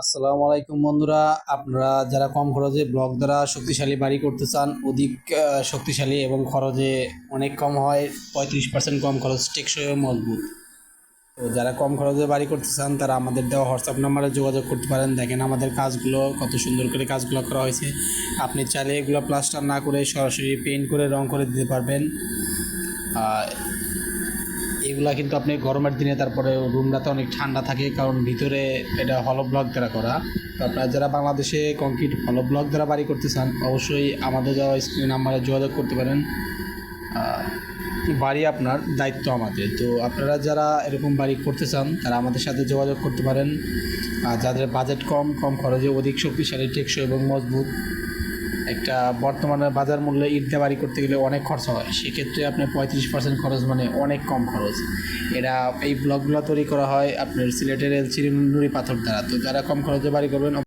আসসালামু আলাইকুম বন্ধুরা, আপনারা যারা কম খরচে ব্লক দ্বারা শক্তিশালী বাড়ি করতে চান, অধিক শক্তিশালী এবং খরচে অনেক কম হয়, 35% কম খরচ, টেকসই ও মজবুত। তো যারা কম খরচে বাড়ি করতে চান তারা আমাদের দেওয়া হোয়াটসঅ্যাপ নাম্বারে যোগাযোগ করতে পারেন। দেখেন আমাদের কাজগুলো কত সুন্দর করে কাজগুলো করা হয়েছে। আপনি চাইলে এগুলো প্লাস্টার না করে সরাসরি পেইন্ট করে রং করে দিতে পারবেন। এগুলা কিন্তু আপনি গরমের দিনে, তারপরে রুমটাতে অনেক ঠান্ডা থাকে, কারণ ভিতরে এটা হলো ব্লক দ্বারা করা। তো আপনারা যারা বাংলাদেশে কংক্রিট হলো ব্লক দ্বারা বাড়ি করতে চান অবশ্যই আমাদের দেওয়া স্ক্রিন নাম্বারে যোগাযোগ করতে পারেন। বাড়ি আপনার, দায়িত্ব আমাদের। তো আপনারা যারা এরকম বাড়ি করতে চান তারা আমাদের সাথে যোগাযোগ করতে পারেন। যাদের বাজেট কম, কম খরচে অধিক শক্তিশালী, টেকসই এবং মজবুত। একটা বর্তমানে বাজার মূল্যে ইট দিয়ে বাড়ি করতে গেলে অনেক খরচা হয়, সেক্ষেত্রে আপনার 35% খরচ মানে অনেক কম খরচ। এই ব্লকগুলো তৈরি করা হয় আপনার সিলেটের এলচিরি নুড়ি পাথর দ্বারা। তো যারা কম খরচে বাড়ি করবেন